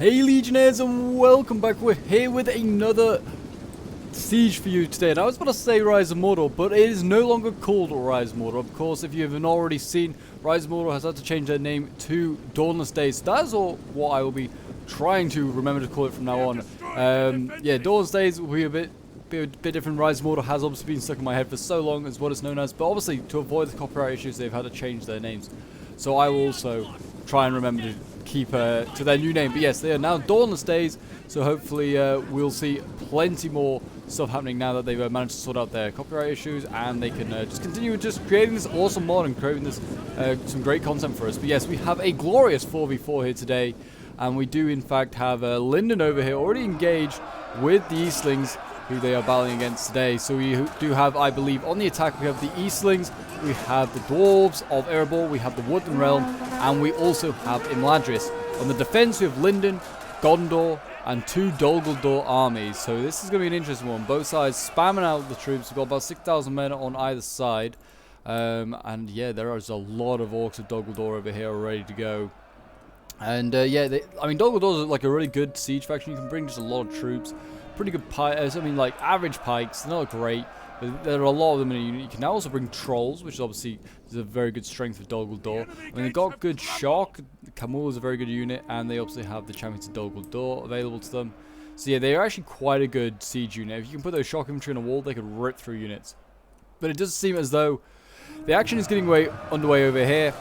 Hey Legionnaires, and welcome back. We're here with another siege for you today. And I was about to say Rise of Mordor, but it is no longer called Rise of Mordor. Of course, if you haven't already seen, Rise of Mordor has had to change their name to Dawnless Days. That is all what I will be trying to remember to call it from now on. Yeah, Dawnless Days will be a bit different. Rise of Mordor has obviously been stuck in my head for so long as what it's known as, but obviously to avoid the copyright issues, they've had to change their names. So I will also try and remember to keep to their new name. But yes, they are now Dawnless Days, so hopefully we'll see plenty more stuff happening now that they've managed to sort out their copyright issues, and they can just continue just creating this awesome mod and creating this some great content for us. But yes, we have a glorious 4v4 here today, and we do in fact have Linden over here already engaged with the Eastlings, who they are battling against today. So we do have, I believe, on the attack we have the Eastlings, we have the Dwarves of Erebor, we have the Woodland realm, and we also have Imladris. On the defense we have Linden, Gondor, and two Dol Guldur armies. So this is going to be an interesting one. Both sides spamming out the troops. We've got about 6,000 men on either side. And yeah, there is a lot of orcs of Dol Guldur over here ready to go. And yeah, I mean, Dol Guldur is like a really good siege faction. You can bring just a lot of troops. Pretty good pikes, I mean, like average pikes, not great, but there are a lot of them in a unit. You can now also bring trolls, which obviously is a very good strength for Dol Guldur. I mean, they've got good shock. Camul is a very good unit, and they obviously have the champions of Dol Guldur available to them. So yeah, they are actually quite a good siege unit. If you can put those shock infantry on a wall, they could rip through units. But it does seem as though the action is getting underway over here.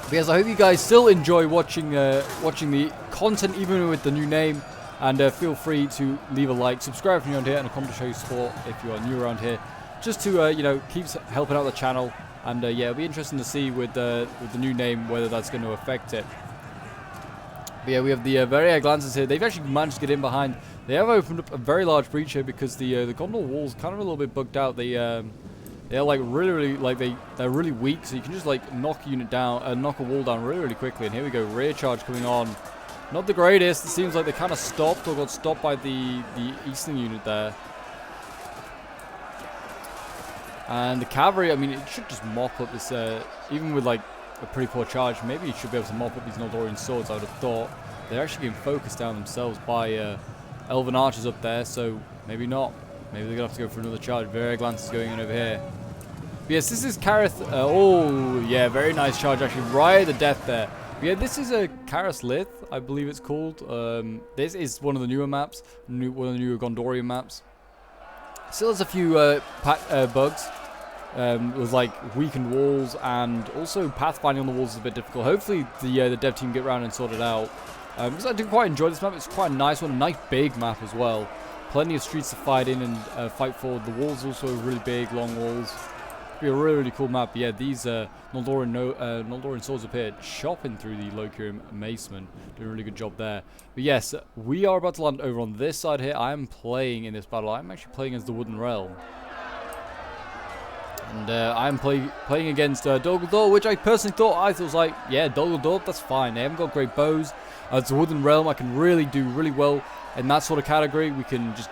But yes, I hope you guys still enjoy watching the content, even with the new name. And feel free to leave a like, subscribe if you're around here, and a comment to show your support if you are new around here, just to you know, keep helping out the channel. And yeah, it'll be interesting to see with the new name whether that's going to affect it. But yeah, we have the Varia Glances here. They've actually managed to get in behind. They have opened up a very large breach here because the Gondor wall's kind of a little bit bugged out. They're like really like they're really weak, so you can just like knock a unit down, knock a wall down really quickly. And here we go, rear charge coming on. Not the greatest. It seems like they kind of stopped or got stopped by the Eastern unit there. And the cavalry, I mean, it should just mop up this, even with like a pretty poor charge, maybe it should be able to mop up these Noldorian swords, I would have thought. They're actually getting focused down themselves by Elven archers up there, so maybe not. Maybe they're going to have to go for another charge. Very glances going in over here. But yes, this is Kareth. Oh, yeah, very nice charge actually, right at the death there. Yeah, this is a Karas Lith, I believe it's called. This is one of the newer maps, one of the newer Gondorian maps. Still has a few bugs, with like weakened walls, and also pathfinding on the walls is a bit difficult. Hopefully the dev team get around and sort it out. Because I do quite enjoy this map. It's quite a nice one, a nice big map as well. Plenty of streets to fight in and fight for. The walls also really big, long walls. Be a really cool map. But yeah, these Noldorian swords up here chopping through the Lokirim Maceman, doing a really good job there. But yes, we are about to land over on this side here. I am playing in this battle. I'm actually playing as the Woodland realm, and I'm playing against Dol Guldur, which I personally thought was like, yeah, Dol Guldur, that's fine. They haven't got great bows. It's a Woodland realm. I can really do really well in that sort of category. We can just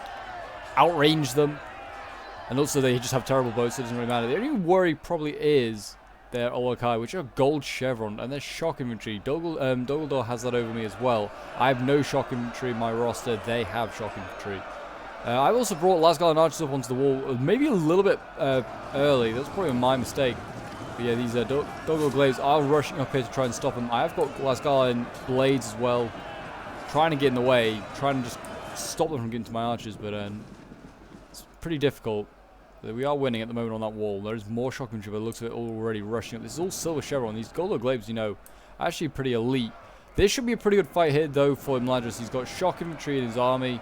outrange them. And also they just have terrible boats, so it doesn't really matter. The only worry probably is their Olokai, which are gold chevron, and their shock infantry. Dol Guldur has that over me as well. I have no shock infantry in my roster. They have shock infantry. I've also brought Lasgarland archers up onto the wall, maybe a little bit early. That's probably my mistake. But yeah, these Dol Guldur glaives are rushing up here to try and stop them. I have got Lasgarland blades as well, trying to get in the way, trying to just stop them from getting to my archers, but it's pretty difficult. We are winning at the moment on that wall. There is more shock infantry, but it looks like it already rushing up. This is all silver chevron. These Guldur glaives, you know, are actually pretty elite. This should be a pretty good fight here, though, for Imladris. He's got shock infantry in his army.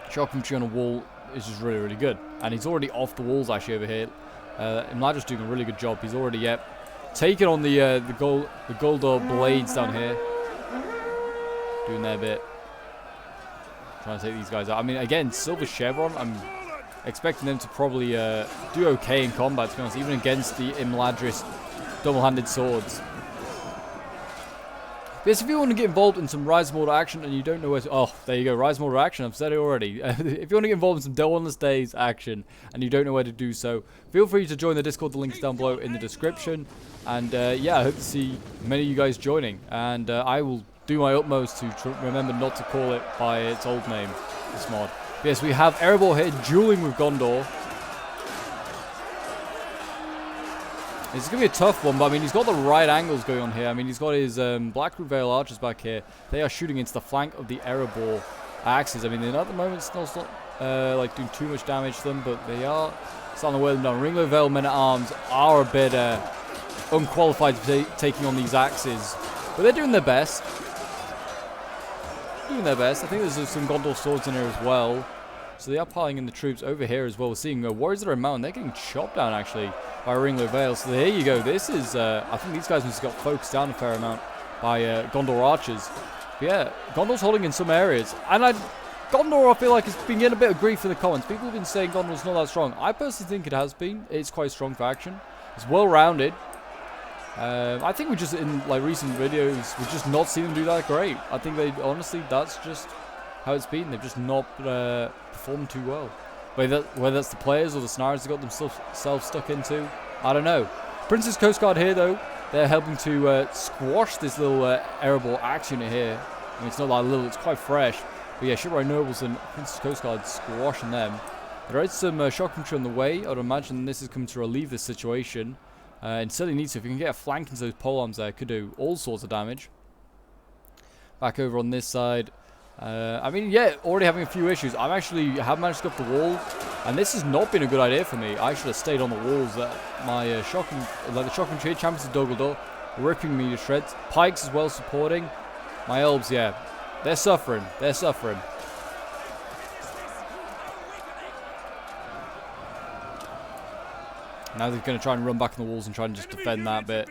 Shock infantry on a wall is just really good. And he's already off the walls, actually, over here. Imladris doing a really good job. He's already, taken on the Guldur blades down here. Doing their bit. Trying to take these guys out. I mean, again, silver chevron. I'm expecting them to probably do okay in combat, to be honest, even against the Imladris double-handed swords. Yes, if you want to get involved in some Rise of Mordor action and you don't know where to... Oh, there you go, Rise of Mordor action, I've said it already. If you want to get involved in some Dawnless Days action and you don't know where to do so, feel free to join the Discord, the link's down below in the description. And yeah, I hope to see many of you guys joining. And I will do my utmost to remember not to call it by its old name, this mod. But yes, we have Erebor here dueling with Gondor. It's going to be a tough one, but I mean, he's got the right angles going on here. I mean, he's got his Blackroot Vale archers back here. They are shooting into the flank of the Erebor axes. I mean, at the moment, it's not like doing too much damage to them, but they are starting to wear them down. Ringlow Vale men-at-arms are a bit unqualified for taking on these axes, but they're doing their best. I think there's some Gondor swords in here as well. So they are piling in the troops over here as well. We're seeing warriors that are in mountain. They're getting chopped down, actually, by Ringlow Vale. So there you go. This is, I think these guys must have got focused down a fair amount by Gondor archers. But yeah, Gondor's holding in some areas. And Gondor, I feel like, has been getting a bit of grief in the comments. People have been saying Gondor's not that strong. I personally think it has been. It's quite strong faction. It's well-rounded. I think we just, in like recent videos, we've just not seen them do that great. I think they, honestly, that's just how it's been. They've just not performed too well. Whether that's the players or the scenarios they got themselves stuck into, I don't know. Prince's Coast Guard here, though, they're helping to squash this little Erebor axe unit here. I mean, it's not that little, it's quite fresh. But yeah, Shipwright Nobles and Prince's Coast Guard squashing them. There is some shock infantry on the way. I would imagine this is coming to relieve this situation. And certainly needs to. If you can get a flank into those polearms there, could do all sorts of damage. Back over on this side. I mean, yeah, already having a few issues. I have managed to go up the wall, and this has not been a good idea for me. I should have stayed on the walls. My the shock infantry champions of Dol Guldur ripping me to shreds. Pikes as well supporting. My elves, yeah, they're suffering. They're suffering. Now they're going to try and run back in the walls and try and just defend that bit.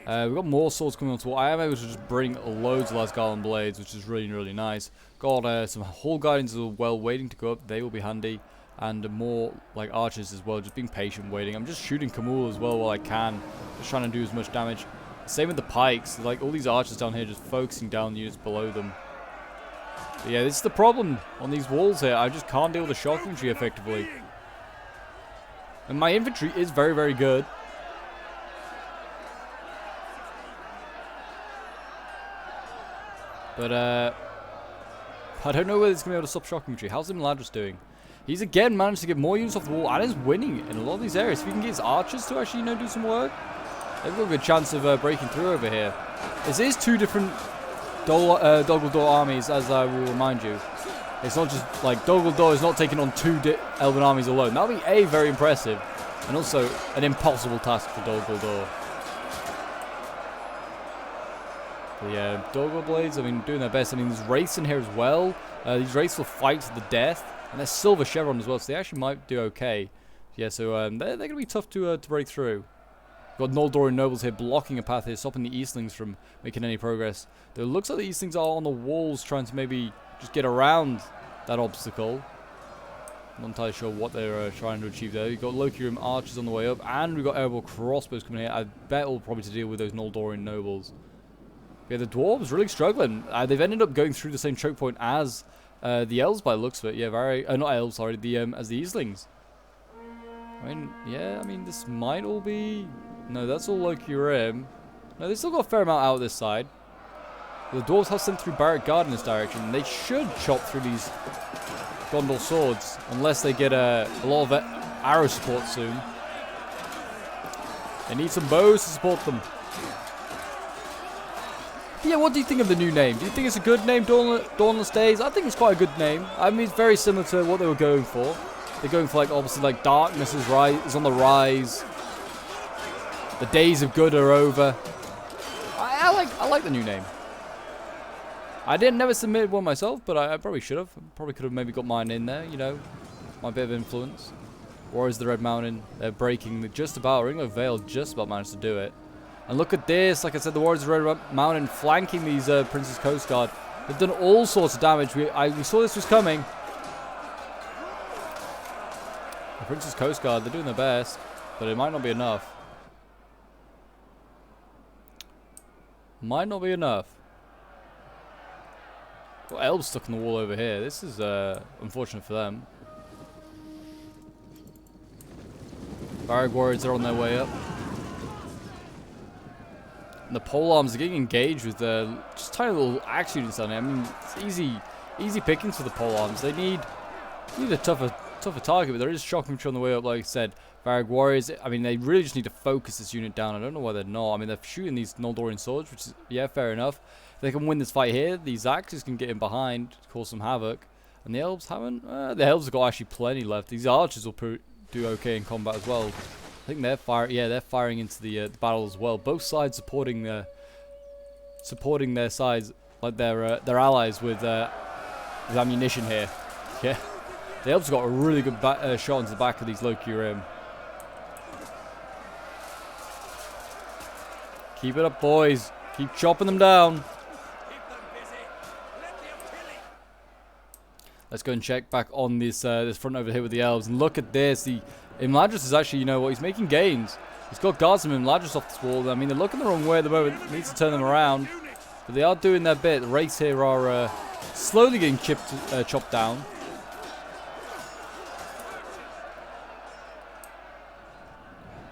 We've got more swords coming onto the wall. I am able to just bring loads of Lasgarland blades, which is really, really nice. Got some Hall Guardians as well waiting to go up. They will be handy. And more like archers as well, just being patient waiting. I'm just shooting Kamul as well while I can. Just trying to do as much damage. Same with the pikes. Like all these archers down here just focusing down units below them. But yeah, this is the problem on these walls here. I just can't deal with the shock infantry effectively. And my infantry is very, very good. But, I don't know whether it's going to be able to stop shock infantry. How's Imladris doing? He's again managed to get more units off the wall and is winning in a lot of these areas. If you can get his archers to actually, do some work, they've got a good chance of breaking through over here. This is two different Dol Guldur armies, as I will remind you. It's not just like Dol Guldur is not taking on two Elven armies alone. That would be very impressive, and also an impossible task for Dol Guldur. But yeah, Dol Guldur blades, I mean, doing their best. I mean, there's wraiths in here as well. These wraiths will fight to the death, and there's silver chevron as well, so they actually might do okay. Yeah, so they're going to be tough to break through. We've got Noldorian nobles here blocking a path here, stopping the Eastlings from making any progress. Though it looks like the Eastlings are on the walls trying to maybe just get around that obstacle. I'm not entirely sure what they're trying to achieve there. We've got Lokirim archers on the way up, and we've got Erebor crossbows coming here. I bet we'll probably to deal with those Noldorian nobles. Yeah, the dwarves really struggling. They've ended up going through the same choke point as the elves by the looks of it. Yeah, not elves, sorry, as the Eastlings. I mean, yeah, I mean, this might all be... No, that's all Lokirim. No, they still got a fair amount out this side. The dwarves have sent through Barrack Guard in this direction. They should chop through these Gondor swords, unless they get a lot of arrow support soon. They need some bows to support them. But yeah, what do you think of the new name? Do you think it's a good name, Dawnless Days? I think it's quite a good name. I mean, it's very similar to what they were going for. They're going for, like, obviously, like, darkness is on the rise. The days of good are over. I like the new name. I never submitted one myself, but I probably should have. Probably could have maybe got mine in there, my bit of influence. Warriors of the Red Mountain, they're breaking just about. Ringlow Vale just about managed to do it. And look at this, like I said, the Warriors of the Red Mountain flanking these Prince's Coast Guard. They've done all sorts of damage. We saw this was coming. The Prince's Coast Guard, they're doing their best, but it might not be enough. Might not be enough. Got elves stuck in the wall over here. This is unfortunate for them. Barrack warriors are on their way up. And the pole arms are getting engaged with just tiny little axe units on it. I mean, it's easy pickings for the pole arms. They need a tougher target, but there is shock infantry on the way up, like I said. Varag warriors, I mean, they really just need to focus this unit down. I don't know why they're not. I mean, they're shooting these Noldorian swords, which is, yeah, fair enough. If they can win this fight here, these axes can get in behind, cause some havoc. And the elves haven't. The elves have got actually plenty left. These archers will do okay in combat as well. I think they're firing into the battle as well. Both sides supporting their sides, like their allies with ammunition here. Yeah, the elves got a really good shot into the back of these Loki Rim. Keep it up, boys. Keep chopping them down. Let's go and check back on this front over here with the elves. And look at this. The Imladris is actually, you know what, he's making gains. He's got guards from Imladris off this wall. I mean, they're looking the wrong way at the moment. Needs to turn them around. But they are doing their bit. The Wraiths here are slowly getting chopped down.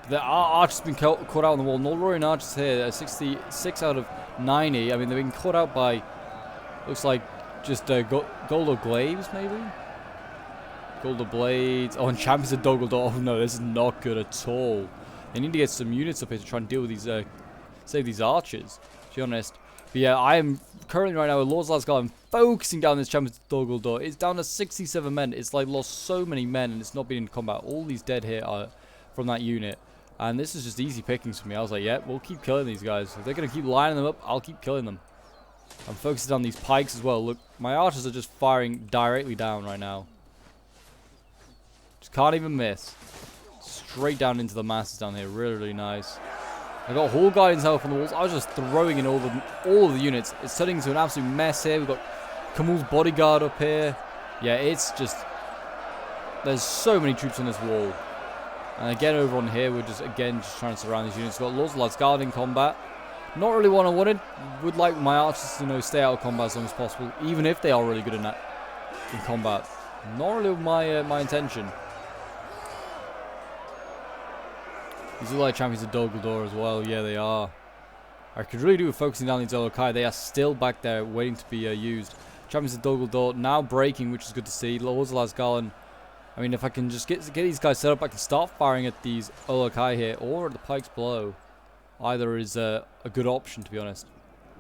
The archers have been caught out on the wall. Noldorian archers here, 66 out of 90. I mean, they've been caught out by, looks like, just Goldo Glaives, maybe? Goldo Blades. Oh, and Champions of Dogaldor. Oh, no, this is not good at all. They need to get some units up here to try and deal with these, save these archers, to be honest. But yeah, I am currently right now with Lord's Last Guard. I'm focusing down this Champions of Dogaldor. It's down to 67 men. It's like lost so many men, and it's not been in combat. All these dead here are from that unit. And this is just easy pickings for me. I was like, yeah, we'll keep killing these guys. If they're going to keep lining them up, I'll keep killing them. I'm focusing on these pikes as well. Look, my archers are just firing directly down right now. Just can't even miss. Straight down into the masses down here. Really, really nice. I got Hall Guardians help on the walls. I was just throwing in all of the units. It's turning into an absolute mess here. We've got Kamul's bodyguard up here. Yeah, it's just... There's so many troops on this wall. And again, over on here, we're just trying to surround these units. We've got Lord's Last Guard in combat. Not really what I wanted. Would like my archers to, you know, stay out of combat as long as possible, even if they are really good in combat. Not really my intention. These look like Champions of Dogaldor as well. Yeah, they are. I could really do with focusing down these Olokai. They are still back there waiting to be used. Champions of Dogaldor now breaking, which is good to see. Lord's Last Guard. I mean, if I can just get these guys set up, I can start firing at these Olokai here or at the pikes below. Either is a good option, to be honest.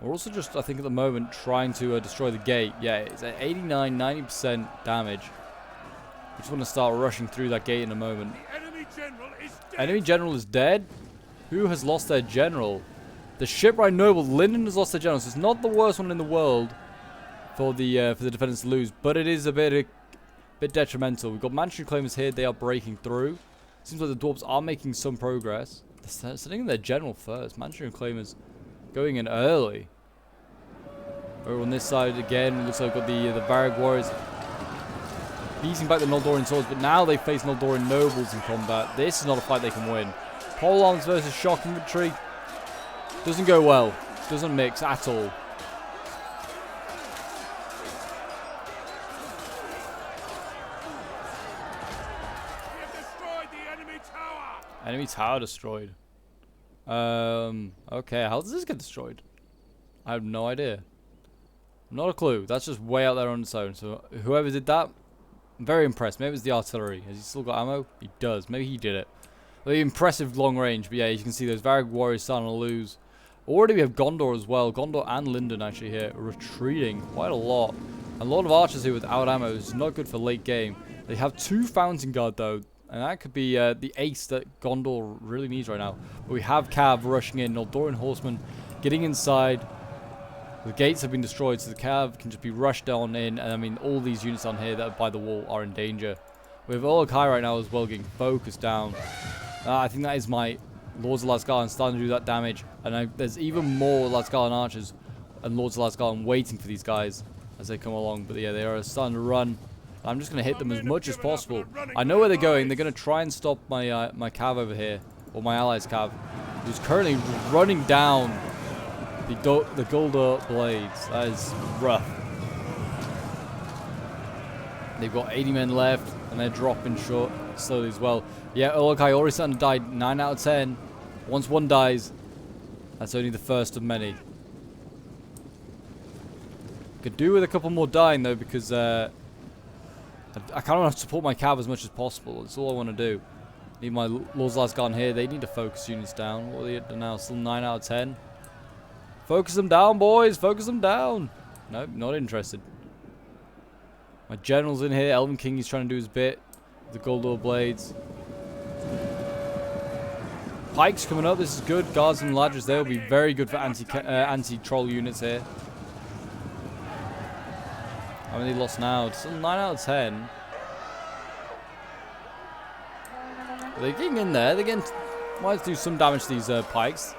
We're also just, I think at the moment, trying to destroy the gate. Yeah, it's at 89, 90% damage. We just want to start rushing through that gate in a moment. Enemy general is dead? Who has lost their general? The shipwright noble, Linden, has lost their general. So it's not the worst one in the world for the defenders to lose, but it is a bit detrimental. We've got Manchu claimers here. They are breaking through. Seems like the dwarves are making some progress. They're sending their general first. Manchu claimers going in early. Over on this side again, looks like we've got the Varag warriors beating back the Noldorian swords, but now they face Noldorian nobles in combat. This is not a fight they can win. Pole arms versus shock infantry doesn't go well. Doesn't mix at all. Enemy tower destroyed. Okay, how does this get destroyed? I have no idea. Not a clue. That's just way out there on its own. So whoever did that, I'm very impressed. Maybe it's the artillery. Has he still got ammo? He does. Maybe he did it. Very impressive long range. But yeah, you can see those Varag warriors starting to lose. Already we have Gondor as well. Gondor and Linden actually here retreating quite a lot. A lot of archers here without ammo. It's not good for late game. They have 2 Fountain Guard though. And that could be the ace that Gondor really needs right now. But we have Cav rushing in. Noldorian horsemen getting inside. The gates have been destroyed, so the Cav can just be rushed on in. And I mean, all these units on here that are by the wall are in danger. We have Olokai right now as well getting focused down. I think that is my Lords of Lasgarden starting to do that damage. And there's even more Lasgarden archers and Lords of Lasgarden waiting for these guys as they come along. But yeah, they are starting to run. I'm just going to hit them as much as possible. I know where they're going. They're going to try and stop my my Cav over here, or my allies' Cav, who's currently running down the Golda Blades. That is rough. They've got 80 men left, and they're dropping short slowly as well. Yeah, Olokai already starting to die. 9 out of 10. Once one dies, That's only the first of many. Could do with a couple more dying though, because I kind of want to support my cav as much as possible. That's all I want to do. Need my Lord's Last Garden here. They need to focus units down. What are they at now? Still 9 out of 10. Focus them down, boys. Focus them down. Nope, not interested. My general's in here. Elvenking, he's trying to do his bit. The Goldor Blades. Pikes coming up. This is good. Guards and ladders. They will be very good for anti-troll units here. How many lost now? Still 9 out of 10. They're getting in there. They're getting... Might do some damage to these pikes.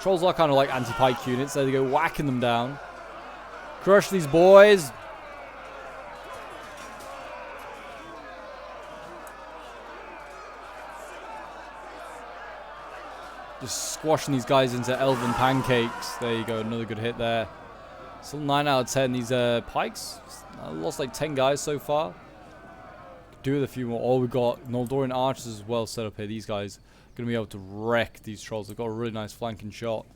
Trolls are kind of like anti-pike units. There they go, whacking them down. Crush these boys. Just squashing these guys into elven pancakes. There you go, another good hit there. Still 9 out of 10. These pikes. I lost like 10 guys so far. Could do with a few more. Oh, we've got Noldorian archers as well set up here. These guys are going to be able to wreck these trolls. They've got a really nice flanking shot.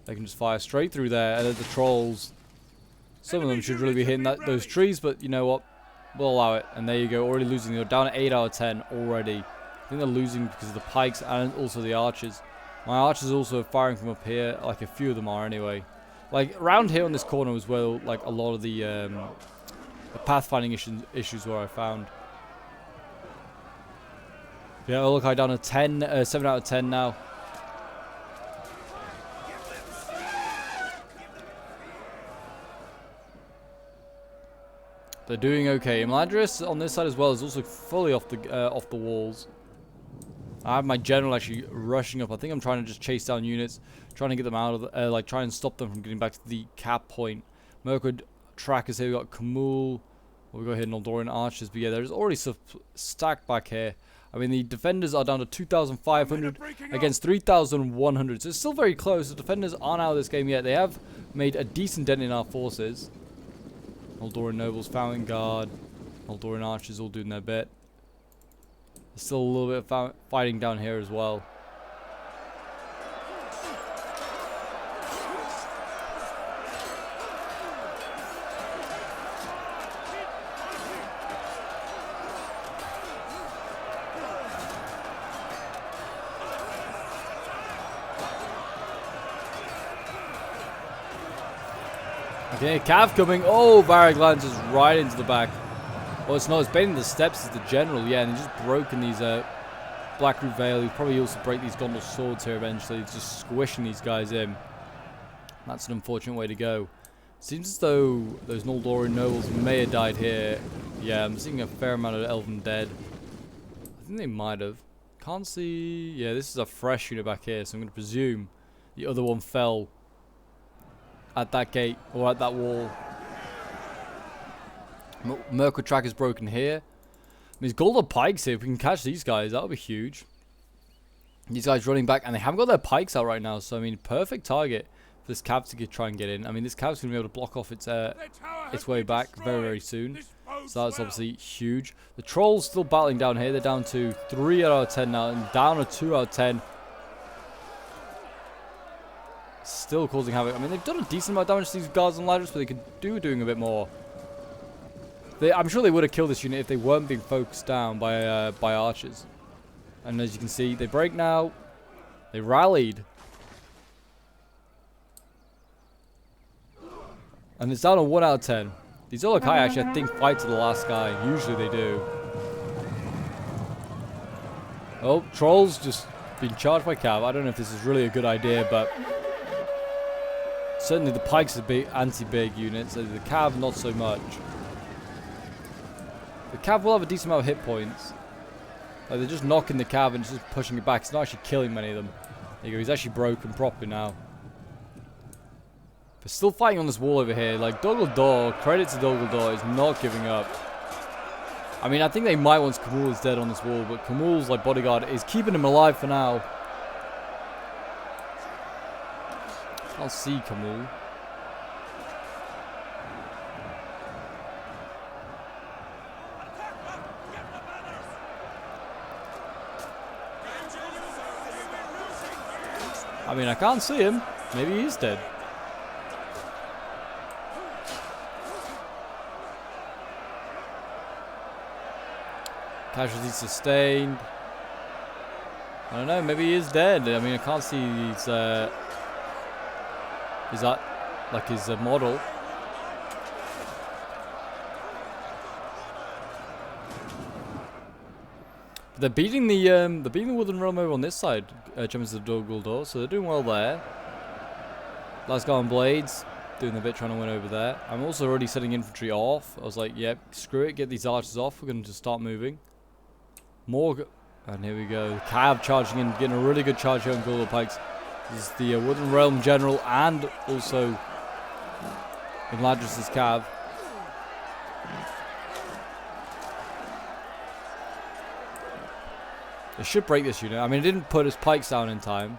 They can just fire straight through there. And the trolls, some of them should really be hitting those trees, but you know what? We'll allow it. And there you go, already losing. They're down at 8 out of 10 already. I think they're losing because of the pikes and also the archers. My archers also are firing from up here, like a few of them are anyway. Like around here on this corner was where like a lot of the pathfinding issues were, I found. Yeah, look, I down a 7 out of 10 now. They're doing okay. Imladris on this side as well is also fully off the walls. I have my general actually rushing up. I think I'm trying to just chase down units, trying to get them out of the, like try and stop them from getting back to the cap point. Mirkwood trackers here. We got Kamul. We got here Noldorian archers, but yeah, there's already stuff stacked back here. I mean, the defenders are down to 2,500 against 3,100, so it's still very close. The defenders aren't out of this game yet. They have made a decent dent in our forces. Noldorian nobles, Fountain Guard, Noldorian archers all doing their bit. There's still a little bit of fighting down here as well. Okay, Cav coming. Oh, Varric lances right into the back. Well, it's not. It's baiting the steps as the general. Yeah, and he's just broken these Blackroot Veil. He'll probably also break these Gondor swords here eventually. He's just squishing these guys in. That's an unfortunate way to go. Seems as though those Noldorian nobles may have died here. Yeah, I'm seeing a fair amount of Elven dead. I think they might have. Can't see. Yeah, this is a fresh unit back here, so I'm going to presume the other one fell at that gate or at that wall. Mirkwood track is broken here. I mean, Goldor pikes here. If we can catch these guys, that would be huge. These guys running back, and they haven't got their pikes out right now. So I mean, perfect target for this cav to try and get in. I mean, this cav's gonna be able to block off its way back very, very soon. So that's obviously huge. The trolls still battling down here. They're down to 3 out of 10 now, and down to 2 out of 10. Still causing havoc. I mean, they've done a decent amount of damage to these guards and ladders, but they could do doing a bit more. I'm sure they would have killed this unit if they weren't being focused down by archers. And as you can see, they break now. They rallied. And it's down to 1 out of 10. These Olokai actually, I think, fight to the last guy. Usually they do. Oh, trolls just being charged by cav. I don't know if this is really a good idea, but certainly the pikes are big, anti-big units. So the cav, not so much. The cav will have a decent amount of hit points. Like, they're just knocking the cav and just pushing it back. It's not actually killing many of them. There you go. He's actually broken properly now. But still fighting on this wall over here. Like, Dogaldor, credit to Dogaldor, is not giving up. I mean, I think they might once Kamul is dead on this wall, but Kamul's like bodyguard is keeping him alive for now. Can't see Kamul. I mean, I can't see him. Maybe he's dead. Casualty sustained. I don't know, maybe he is dead. I mean, I can't see his, is that like his model? They're beating the Woodland realm over on this side, jumps to the door, so they're doing well there. Last guy on blades, doing the bit, trying to win over there. I'm also already setting infantry off. I was like, yep, screw it, get these archers off. We're going to just start moving. More, and here we go. Cav charging in, getting a really good charge here on Guldo Pikes. This is the Woodland realm general and also Imladris' Cav. They should break this unit. I mean, it didn't put his pikes down in time.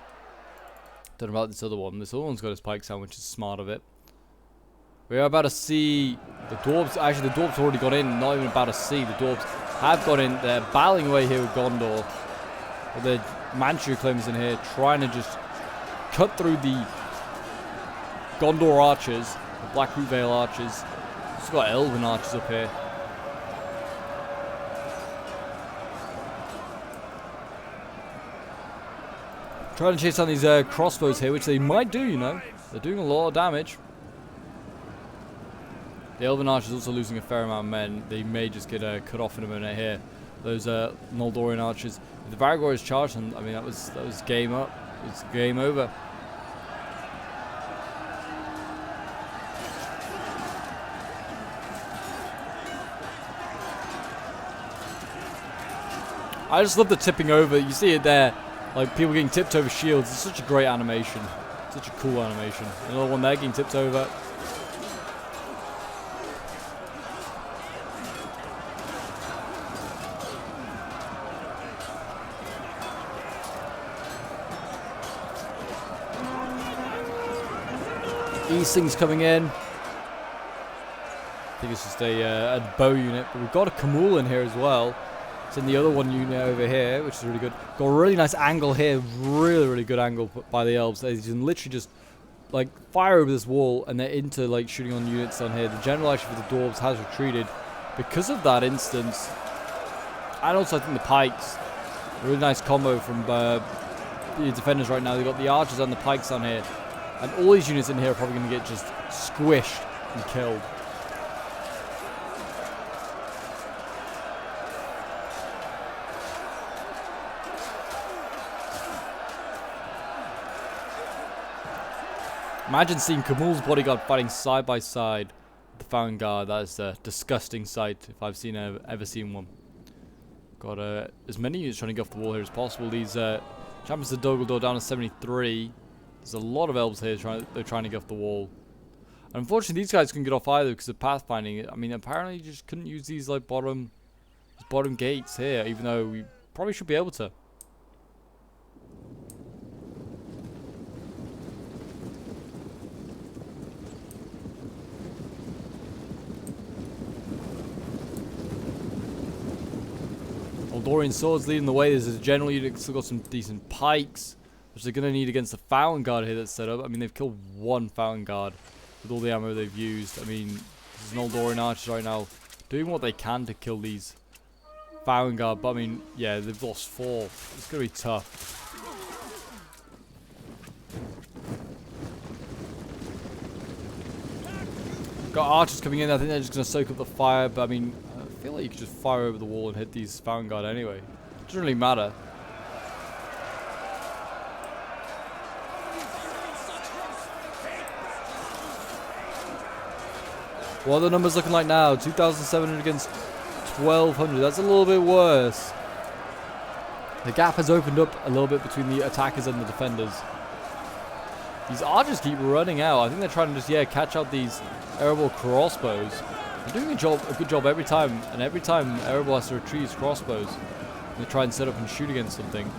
Don't know about this other one. This other one's got his pikes down, which is smart of it. We are about to see the dwarves. Actually, the dwarves already got in. Not even about to see. The dwarves have got in. They're battling away here with Gondor. With the Manchu claims in here, trying to just cut through the Gondor archers, the Blackroot Vale archers. Just got Elven archers up here. Trying to chase down these crossbows here, which they might do, you know. They're doing a lot of damage. The Elven Archers also losing a fair amount of men. They may just get cut off in a minute here. Those Noldorian Archers. If the Varagor is charged, and I mean that was game up. It's game over. I just love the tipping over. You see it there. Like, people getting tipped over shields. It's such a great animation. Such a cool animation. Another one there getting tipped over. Easting's coming in. I think it's just a bow unit. But we've got a Kamul in here as well. It's in the other one unit over here, which is really good. Got a really nice angle here. Really, really good angle by the elves. They can literally just, like, fire over this wall, and they're into, like, shooting on units on here. The general actually for the dwarves has retreated because of that instance. And also, I think the pikes. A really nice combo from the defenders right now. They've got the archers and the pikes on here. And all these units in here are probably going to get just squished and killed. Imagine seeing Kamul's bodyguard fighting side by side with the Found Guard. That is a disgusting sight if I've ever seen one. Got as many units trying to get off the wall here as possible. These champions of Dogaldor down to 73. There's a lot of elves here they're trying to get off the wall. And unfortunately, these guys couldn't get off either because of pathfinding. I mean, apparently you just couldn't use these like bottom gates here, even though we probably should be able to. Eldorian swords leading the way. There's a general unit still got some decent pikes, which they're going to need against the Fountain Guard here that's set up. I mean, they've killed one Fountain Guard with all the ammo they've used. I mean, this is an Eldorian Archers right now doing what they can to kill these Fountain Guard. But I mean, yeah, they've lost 4. It's going to be tough. Got archers coming in. I think they're just going to soak up the fire. But I mean, I feel like you could just fire over the wall and hit these Fountain Guard anyway. It doesn't really matter. What are the numbers looking like now? 2,700 against 1,200. That's a little bit worse. The gap has opened up a little bit between the attackers and the defenders. These archers keep running out. I think they're trying to just, catch out these Erebor crossbows. They're doing a good job every time. And every time Erebor has to retrieve his crossbows, they try and set up and shoot against something.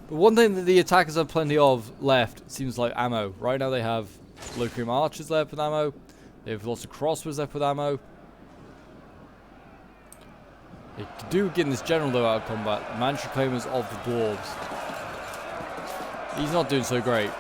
But one thing that the attackers have plenty of left seems like ammo. Right now they have Locrium archers left with ammo. They have lots of crossbows left with ammo. They do get this general though out of combat. The mandatory claimers of the dwarves. He's not doing so great.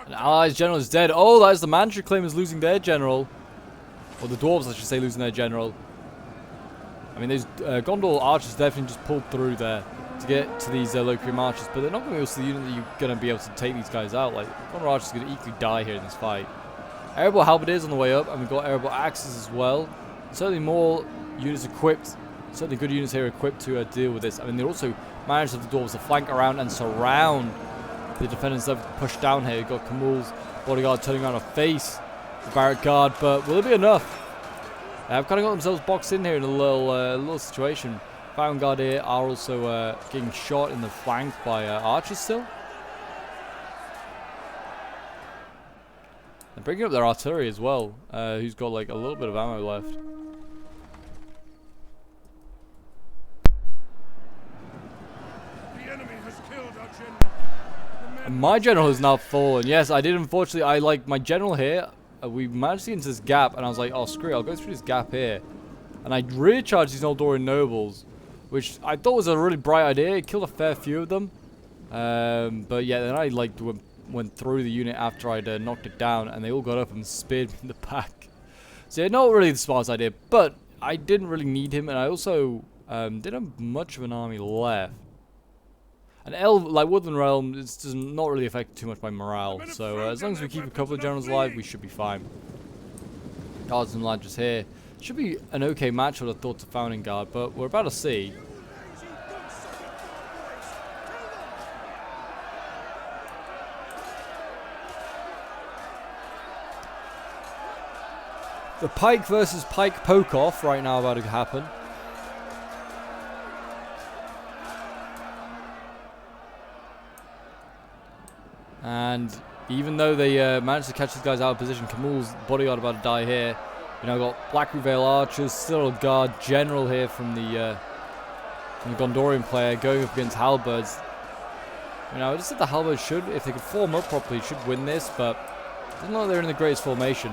An allies general is dead. Oh, that is the mandatory claimers losing their general. Or the dwarves, I should say, losing their general. I mean, those Gondor archers definitely just pulled through there to get to these Locrian archers, but they're not going to be able to the unit that you're going to be able to take these guys out. Like, Gondor archers are going to equally die here in this fight. Arable halberdiers on the way up, and we've got arable axes as well. Certainly more units equipped. Certainly good units here equipped to deal with this. I mean, they also managed of the dwarves to flank around and surround the defenders that have pushed down here. You've got Camul's bodyguard turning around to face the barrack guard, but will it be enough? They've kind of got themselves boxed in here in a little situation. Baron guard here are also getting shot in the flank by archers still. They're bringing up their artillery as well, who's got like a little bit of ammo left. And my general has now fallen. Yes, I did. Unfortunately, I like my general here. We managed to get into this gap, and I was like, oh, screw it. I'll go through this gap here. And I recharged these Noldorian nobles, which I thought was a really bright idea. It killed a fair few of them. But yeah, then I like went through the unit after I'd knocked it down, and they all got up and speared me in the back. So yeah, not really the smartest idea, but I didn't really need him, and I also didn't have much of an army left. And like Woodland Realm, it does not really affect too much my morale. So as long as we keep a couple of generals alive, we should be fine. Guards and lancers here. Should be an okay match, I would have thought, to Founding Guard, but we're about to see. The Pike versus Pike poke-off right now about to happen. And even though they managed to catch these guys out of position, Camul's bodyguard about to die here. You know, got Black Vale archers, still a guard general here from the Gondorian player going up against halberds. You know, I just said the halberds should, if they could form up properly, should win this, but it doesn't look like they're in the greatest formation.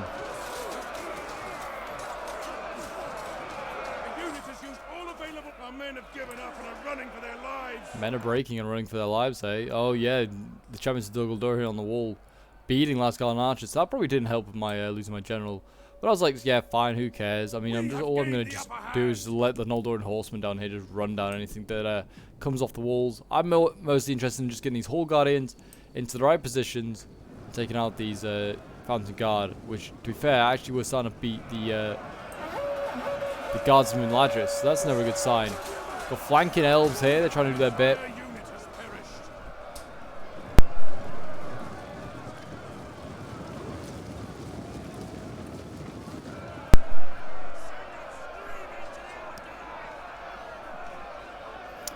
Men are breaking and running for their lives, eh? Oh yeah, the champions of Dol here on the wall, beating Lasgarden archers. That probably didn't help with my losing my general. But I was like, yeah, fine, who cares? I mean, all I'm gonna just do is just let the Noldorian horsemen down here just run down anything that comes off the walls. I'm mostly interested in just getting these Hall Guardians into the right positions, and taking out these Fountain Guard, which, to be fair, actually we're starting to beat the guardsmen in Ladris. So that's never a good sign. Got flanking elves here, they're trying to do their bit.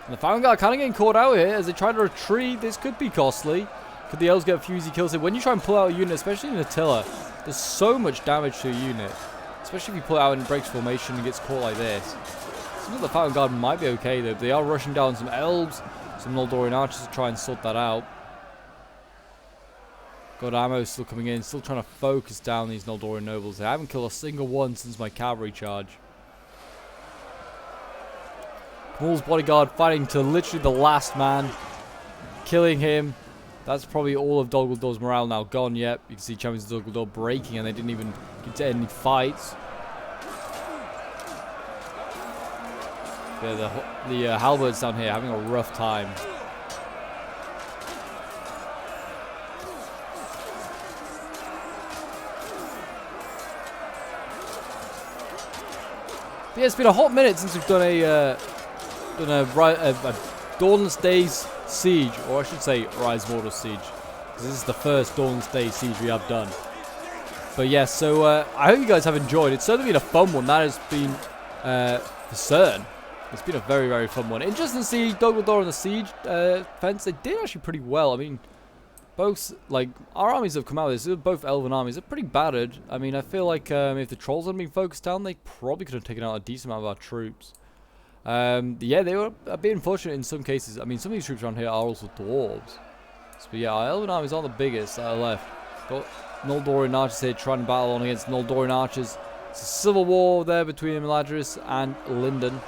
And the Fountain Guard kind of getting caught out here as they try to retreat. This could be costly. Could the elves get a few easy kills here? When you try and pull out a unit, especially in Attila, there's so much damage to a unit. Especially if you pull it out and it breaks formation and gets caught like this. Seems like the Fountain Guard might be okay though. They are rushing down some elves, some Noldorian archers to try and sort that out. God ammo still coming in, still trying to focus down these Noldorian nobles. They haven't killed a single one since my cavalry charge. Camul's bodyguard fighting to literally the last man, killing him. That's probably all of Dol Guldur morale now gone. Yep, you can see champions of Dol Guldur breaking, and they didn't even get to any fights. Yeah, the halberds down here having a rough time. But yeah, it's been a hot minute since we've done a Dawnless Days siege, or I should say Rise of Mordor siege, because this is the first Dawnless Days siege we have done. But yeah, so I hope you guys have enjoyed. It's certainly been a fun one. That has been for certain. It's been a very, very fun one. Interesting to see Dol Guldur on the siege fence. They did actually pretty well. I mean, both, like, our armies have come out with this, both Elven armies are pretty battered. I mean, I feel like if the trolls hadn't been focused down, they probably could have taken out a decent amount of our troops. Yeah, they were a bit unfortunate in some cases. I mean, some of these troops around here are also dwarves. So, but yeah, our Elven armies aren't the biggest that are left. Got Noldorian archers here trying to battle on against Noldorian archers. It's a civil war there between Meladris and Linden.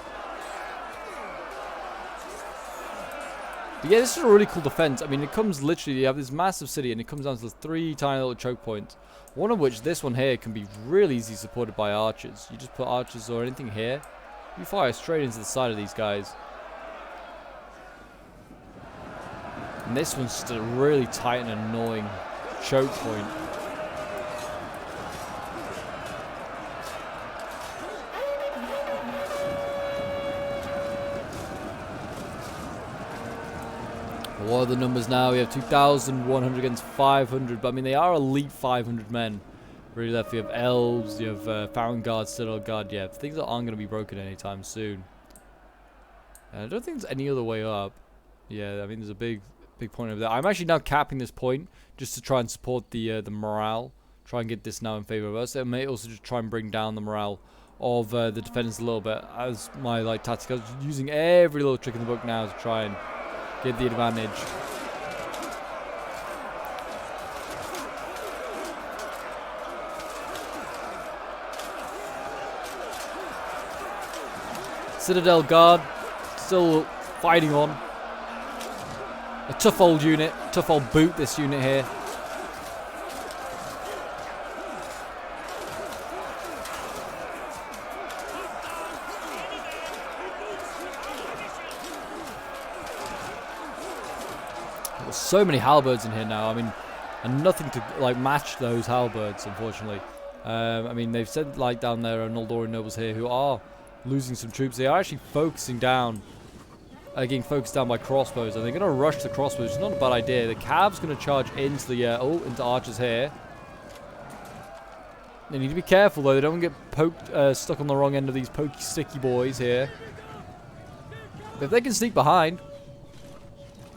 But yeah, this is a really cool defense. I mean, it comes literally, you have this massive city and it comes down to 3 tiny little choke points. One of which, this one here, can be really easily supported by archers. You just put archers or anything here, you fire straight into the side of these guys. And this one's just a really tight and annoying choke point. What are the numbers now? We have 2,100 against 500, but I mean they are elite 500 men. Really left, you have elves, you have Fountain Guard, Citadel Guard, yeah, things that aren't going to be broken anytime soon. And I don't think there's any other way up. Yeah, I mean there's a big point over there. I'm actually now capping this point just to try and support the morale. Try and get this now in favor of us. It may also just try and bring down the morale of the defenders a little bit as my tactic. I was using every little trick in the book now to try and get the advantage. Citadel Guard still fighting on. A tough old unit, tough old boot, this unit here. There's so many halberds in here now. I mean, and nothing to match those halberds, unfortunately. I mean, they've said down there are Noldorian nobles here who are losing some troops. They are actually focusing down, getting focused down by crossbows, and they're going to rush the crossbows. It's not a bad idea. The Cav's going to charge into the into archers here. They need to be careful though. They don't get poked, stuck on the wrong end of these pokey, sticky boys here. But if they can sneak behind,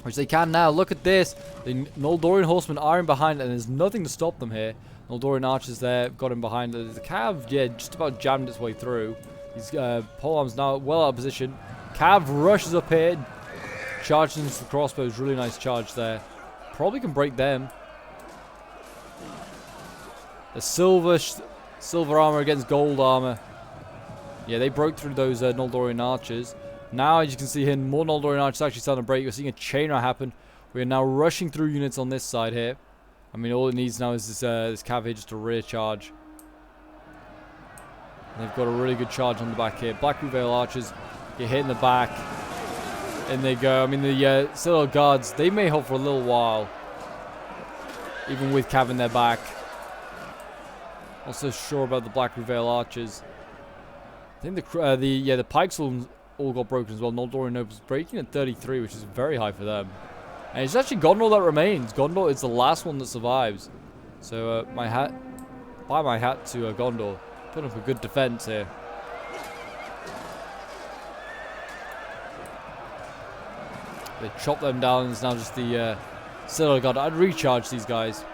which they can now, look at this. The Noldorian horsemen are in behind, and there's nothing to stop them here. Noldorian archers there got him behind. The Cav, yeah, just about jammed its way through. These polearms now well out of position. Cav rushes up here, charges into the crossbows. Really nice charge there. Probably can break them. The silver armor against gold armor. Yeah, they broke through those Noldorian archers. Now, as you can see here, more Noldorian archers actually starting to break. We're seeing a chain rout happen. We are now rushing through units on this side here. I mean, all it needs now is this Cav here just to rear charge. And they've got a really good charge on the back here. Black Vale archers get hit in the back. In they go. I mean, the Citadel Guards, they may hold for a little while. Even with Cav in their back. Also sure about the Black Vale archers. I think the pikes all got broken as well. Noldorian nobles breaking at 33, which is very high for them. And it's actually Gondor that remains. Gondor is the last one that survives. So my hat to Gondor. Put up a good defense here. They chop them down. It's now just the Citadel Guard. I'd recharge these guys.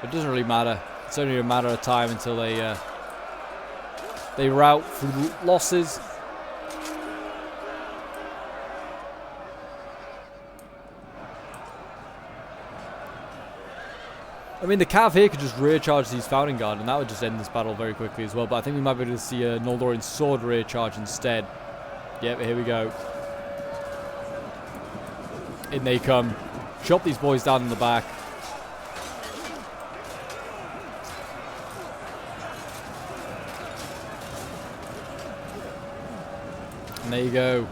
It doesn't really matter. It's only a matter of time until they rout through losses. I mean, the Cav here could just rear charge these Fountain Guard, and that would just end this battle very quickly as well. But I think we might be able to see a Noldorian sword rear charge instead. Yep, here we go. In they come. Chop these boys down in the back. And there you go.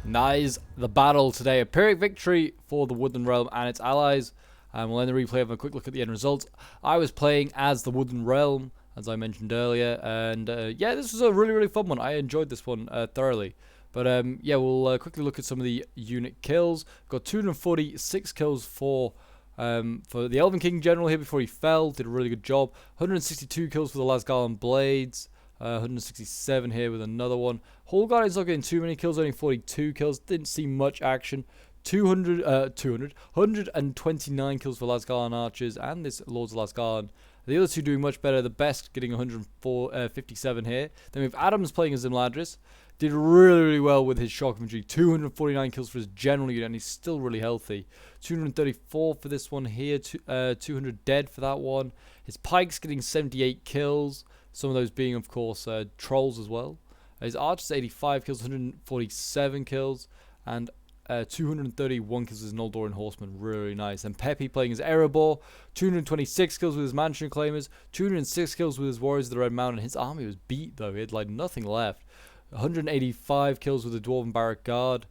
And that is the battle today. A Pyrrhic victory for the Woodland Realm and its allies. And we'll end the replay, have a quick look at the end results. I was playing as the Woodland Realm, as I mentioned earlier. And yeah, this was a really, really fun one. I enjoyed this one thoroughly. But yeah, we'll quickly look at some of the unit kills. Got 246 kills for the Elvenking general here before he fell. Did a really good job. 162 kills for the Lasgarland Blades. 167 here with another one. Hallguard is not getting too many kills, only 42 kills. Didn't see much action. 129 kills for Lasgarn archers and this Lords of Lasgarn. The other two doing much better. The best getting 157 here. Then we have Adams playing as Zimladris. Did really well with his shock infantry. 249 kills for his general unit, and he's still really healthy. 234 for this one here. 200 dead for that one. His pikes getting 78 kills. Some of those being, of course, trolls as well. His archers 85 kills, 147 kills, and 231 kills with his Noldoran horseman. Really nice. And Pepe playing as Erebor. 226 kills with his Mansion Claimers. 206 kills with his Warriors of the Red Mountain. His army was beat, though. He had like nothing left. 185 kills with the Dwarven Barrack Guard.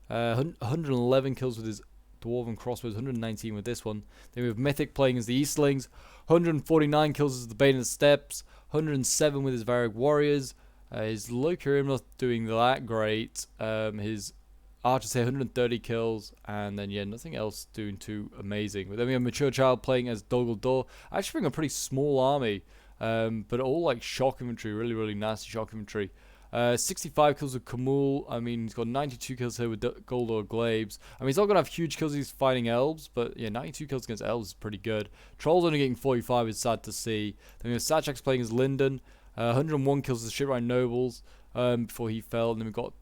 111 kills with his Dwarven Crossbows. 119 with this one. Then we have Mythic playing as the Eastlings. 149 kills as the Bane of the Steppes. 107 with his Varag Warriors. His Locurim not doing that great. His Archers here, 130 kills, and then, yeah, nothing else doing too amazing. But then we have Mature Child playing as Dol Guldur. Actually being a pretty small army, but all, like, shock infantry, really, really nasty shock infantry. 65 kills with Kamul. I mean, he's got 92 kills here with Guldur Glaives. I mean, he's not going to have huge kills he's fighting elves, but, yeah, 92 kills against elves is pretty good. Trolls only getting 45 is sad to see. Then we have Sachax playing as Linden. 101 kills with the Shipwright Nobles before he fell. And then we've got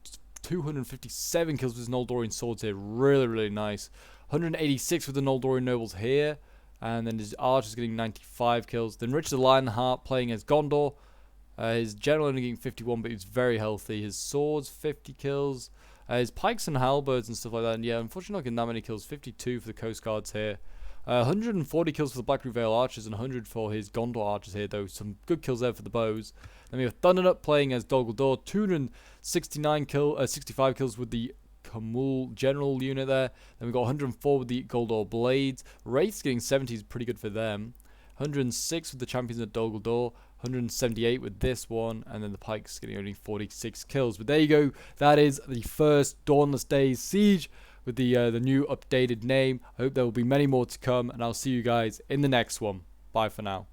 257 kills with his Noldorian swords here. Really, really nice. 186 with the Noldorian nobles here. And then his archers getting 95 kills. Then Richard the Lionheart playing as Gondor. His general only getting 51, but he's very healthy. His swords, 50 kills. His pikes and halberds and stuff like that. And yeah, unfortunately not getting that many kills. 52 for the Coast Guards here. 140 kills for the Blackroot Vale archers and 100 for his Gondor archers here, though. Some good kills there for the bows. Then we have Thundernut playing as Dol Guldur. 65 kills with the Kamul general unit there. Then we got 104 with the Guldur Blades. Wraiths getting 70 is pretty good for them. 106 with the champions of Dol Guldur. 178 with this one, and then the pikes getting only 46 kills. But there you go. That is the first Dawnless Days siege with the new updated name. I hope there will be many more to come, and I'll see you guys in the next one. Bye for now.